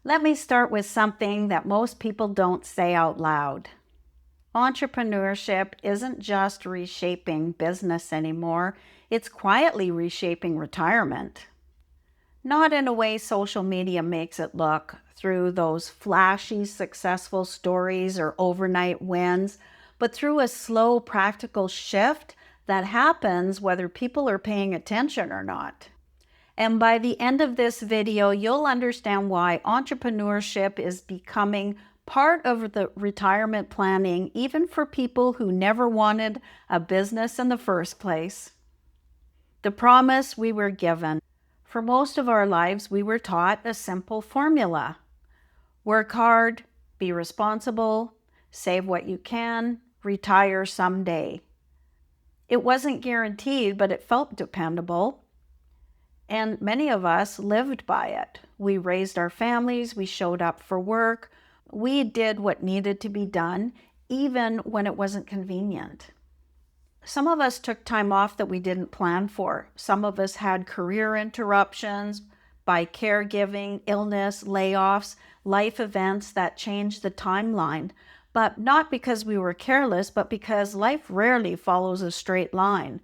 Let me start with something that most people don't say out loud. Entrepreneurship isn't just reshaping business anymore, it's quietly reshaping retirement. Not in a way social media makes it look, through those flashy successful stories or overnight wins, but through a slow, practical shift that happens whether people are paying attention or not. And by the end of this video, you'll understand why entrepreneurship is becoming part of the retirement planning, even for people who never wanted a business in the first place. The promise we were given. For most of our lives, we were taught a simple formula. Work hard, be responsible, save what you can, retire someday. It wasn't guaranteed, but it felt dependable. And many of us lived by it. We raised our families, we showed up for work, we did what needed to be done, even when it wasn't convenient. Some of us took time off that we didn't plan for. Some of us had career interruptions by caregiving, illness, layoffs, life events that changed the timeline. But not because we were careless, but because life rarely follows a straight line.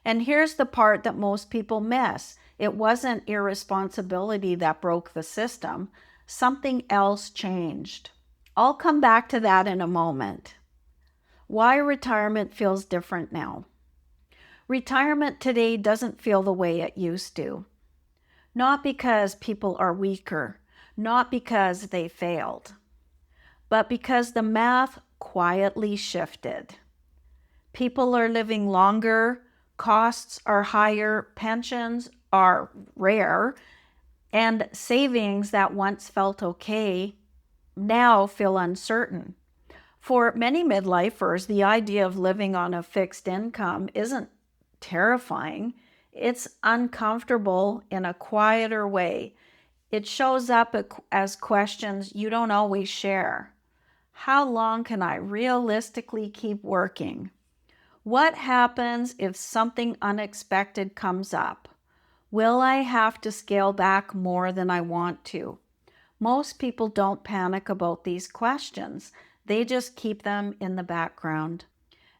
And here's the part that most people miss. It wasn't irresponsibility that broke the system. Something else changed. I'll come back to that in a moment. Why retirement feels different now. Retirement today doesn't feel the way it used to. Not because people are weaker, not because they failed, but because the math quietly shifted. People are living longer, costs are higher, pensions are rare, and savings that once felt okay now feel uncertain. For many midlifers, the idea of living on a fixed income isn't terrifying. It's uncomfortable in a quieter way. It shows up as questions you don't always share. How long can I realistically keep working? What happens if something unexpected comes up? Will I have to scale back more than I want to? Most people don't panic about these questions. They just keep them in the background.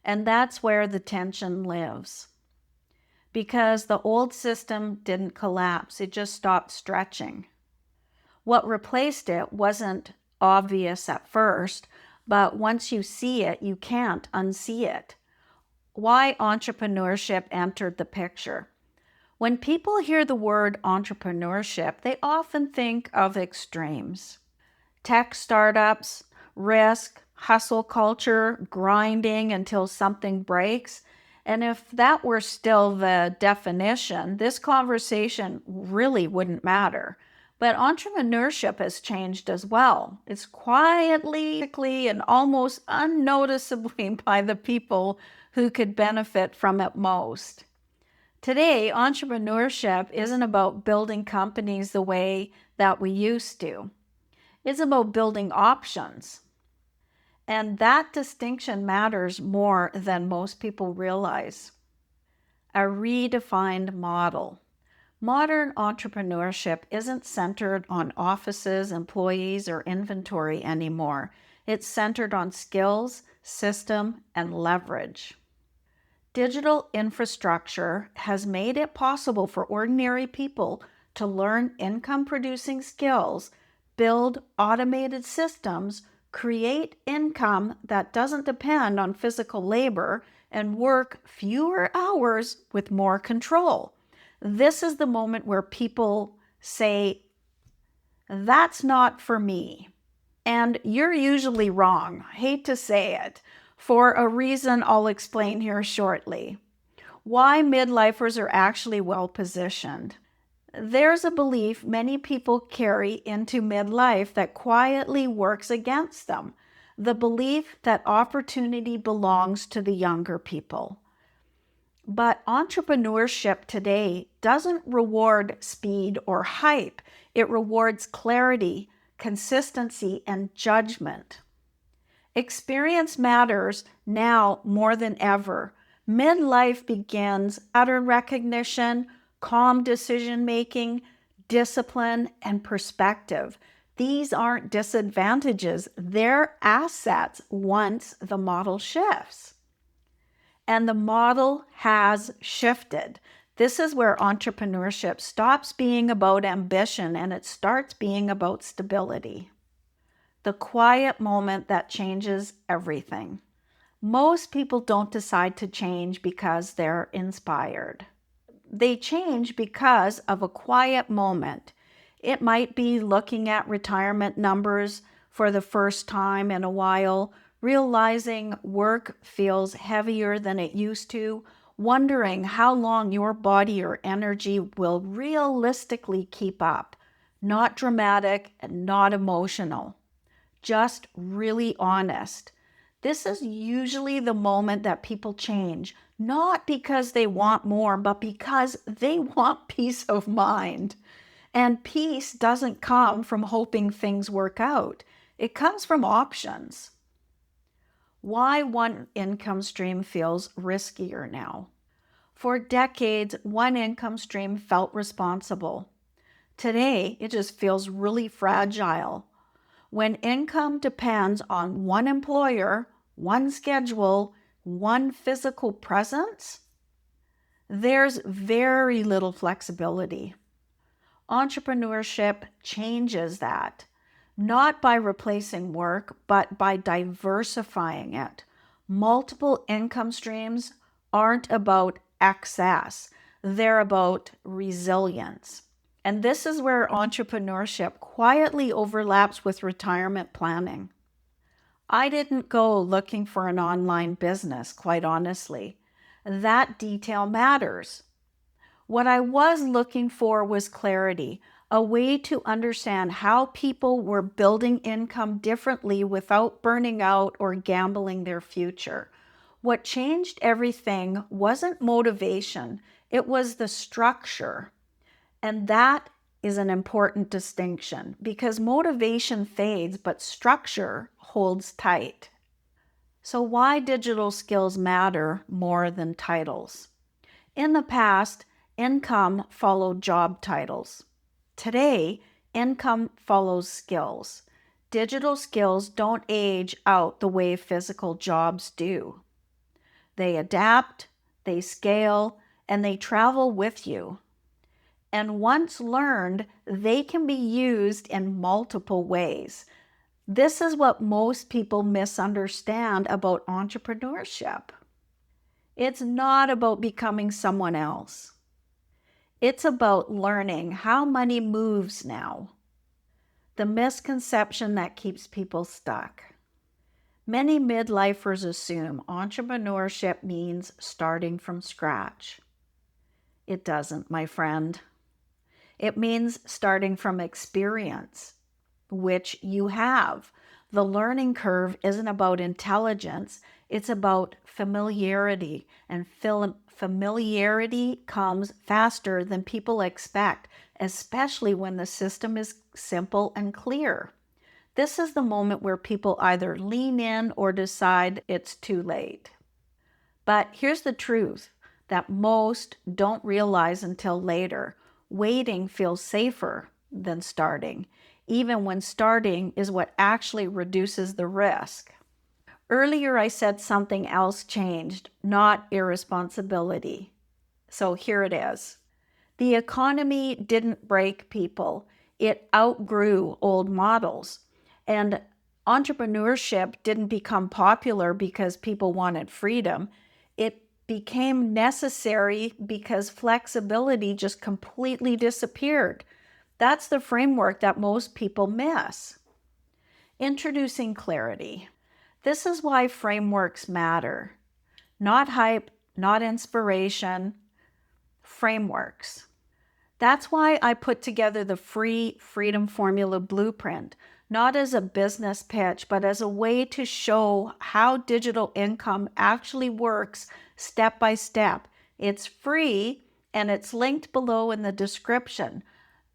And that's where the tension lives. Because the old system didn't collapse, it just stopped stretching. What replaced it wasn't obvious at first, but once you see it, you can't unsee it. Why entrepreneurship entered the picture. When people hear the word entrepreneurship, they often think of extremes. Tech startups, risk, hustle culture, grinding until something breaks. And if that were still the definition, this conversation really wouldn't matter. But entrepreneurship has changed as well. It's quietly and almost unnoticeably by the people who could benefit from it most. Today, entrepreneurship isn't about building companies the way that we used to. It's about building options. And that distinction matters more than most people realize. A redefined model. Modern entrepreneurship isn't centered on offices, employees, or inventory anymore. It's centered on skills, system, and leverage. Digital infrastructure has made it possible for ordinary people to learn income-producing skills, build automated systems, create income that doesn't depend on physical labor, and work fewer hours with more control. This is the moment where people say, "That's not for me." And you're usually wrong. Hate to say it, for a reason I'll explain here shortly. Why midlifers are actually well positioned. There's a belief many people carry into midlife that quietly works against them. The belief that opportunity belongs to the younger people. But entrepreneurship today doesn't reward speed or hype. It rewards clarity, consistency, and judgment. Experience matters now more than ever. Midlife begins pattern recognition, calm decision-making, discipline, and perspective. These aren't disadvantages, they're assets once the model shifts. And the model has shifted. This is where entrepreneurship stops being about ambition and it starts being about stability. The quiet moment that changes everything. Most people don't decide to change because they're inspired. They change because of a quiet moment. It might be looking at retirement numbers for the first time in a while, realizing work feels heavier than it used to, wondering how long your body or energy will realistically keep up. Not dramatic and not emotional, just really honest. This is usually the moment that people change, not because they want more, but because they want peace of mind. And peace doesn't come from hoping things work out. It comes from options. Why one income stream feels riskier now. For decades, one income stream felt responsible. Today, it just feels really fragile. When income depends on one employer, one schedule, one physical presence, there's very little flexibility. Entrepreneurship changes that, not by replacing work, but by diversifying it. Multiple income streams aren't about excess, they're about resilience. And this is where entrepreneurship quietly overlaps with retirement planning. I didn't go looking for an online business, quite honestly. That detail matters. What I was looking for was clarity, a way to understand how people were building income differently without burning out or gambling their future. What changed everything wasn't motivation, it was the structure. And that is an important distinction because motivation fades, but structure holds tight. So, why digital skills matter more than titles? In the past, income followed job titles. Today, income follows skills. Digital skills don't age out the way physical jobs do. They adapt, they scale, and they travel with you. And once learned, they can be used in multiple ways. This is what most people misunderstand about entrepreneurship. It's not about becoming someone else. It's about learning how money moves now. The misconception that keeps people stuck. Many midlifers assume entrepreneurship means starting from scratch. It doesn't, my friend. It means starting from experience, which you have. The learning curve isn't about intelligence, it's about familiarity, and familiarity comes faster than people expect, especially when the system is simple and clear. This is the moment where people either lean in or decide it's too late. But here's the truth that most don't realize until later. Waiting feels safer than starting, even when starting is what actually reduces the risk. Earlier, I said something else changed, not irresponsibility. So here it is. The economy didn't break people, it outgrew old models. And entrepreneurship didn't become popular because people wanted freedom. It became necessary because flexibility just completely disappeared. That's the framework that most people miss. Introducing clarity. This is why frameworks matter. Not hype, not inspiration, frameworks. That's why I put together the free Freedom Formula Blueprint, not as a business pitch, but as a way to show how digital income actually works step by step. It's free and it's linked below in the description.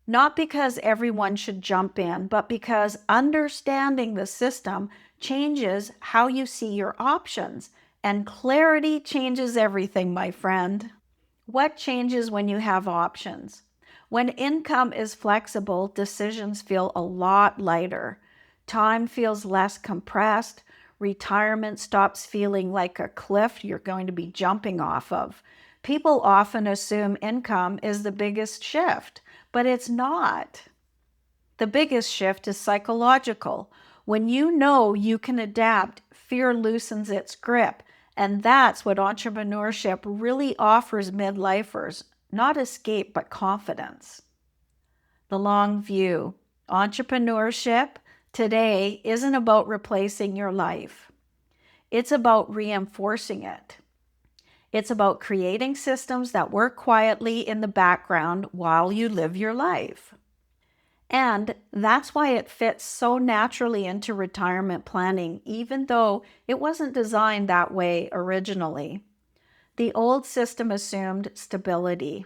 Not because everyone should jump in, but because understanding the system changes how you see your options. And clarity changes everything, my friend. What changes when you have options? When income is flexible, decisions feel a lot lighter. Time feels less compressed. Retirement stops feeling like a cliff you're going to be jumping off of. People often assume income is the biggest shift, but it's not. The biggest shift is psychological. When you know you can adapt, fear loosens its grip. And that's what entrepreneurship really offers midlifers, not escape, but confidence. The long view. Entrepreneurship today isn't about replacing your life. It's about reinforcing it. It's about creating systems that work quietly in the background while you live your life. And that's why it fits so naturally into retirement planning, even though it wasn't designed that way originally. The old system assumed stability.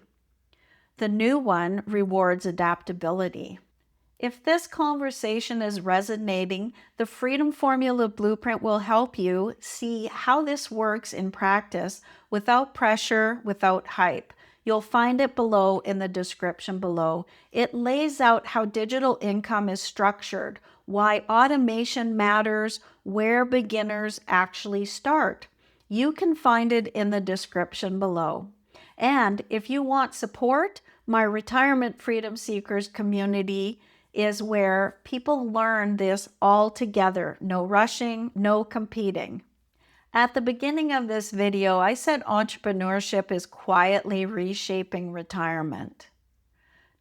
The new one rewards adaptability. If this conversation is resonating, the Freedom Formula Blueprint will help you see how this works in practice without pressure, without hype. You'll find it below in the description below. It lays out how digital income is structured, why automation matters, where beginners actually start. You can find it in the description below. And if you want support, my Retirement Freedom Seekers community is where people learn this all together. No rushing, no competing. At the beginning of this video, I said entrepreneurship is quietly reshaping retirement.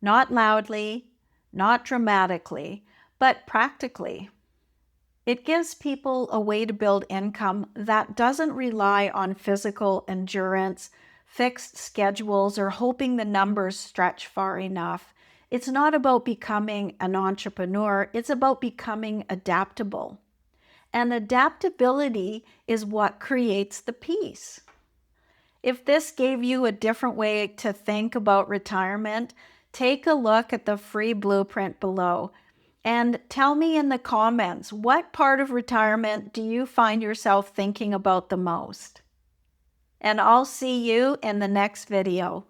Not loudly, not dramatically, but practically. It gives people a way to build income that doesn't rely on physical endurance, fixed schedules, or hoping the numbers stretch far enough. It's not about becoming an entrepreneur, it's about becoming adaptable. And adaptability is what creates the peace. If this gave you a different way to think about retirement, take a look at the free blueprint below. And tell me in the comments, what part of retirement do you find yourself thinking about the most? And I'll see you in the next video.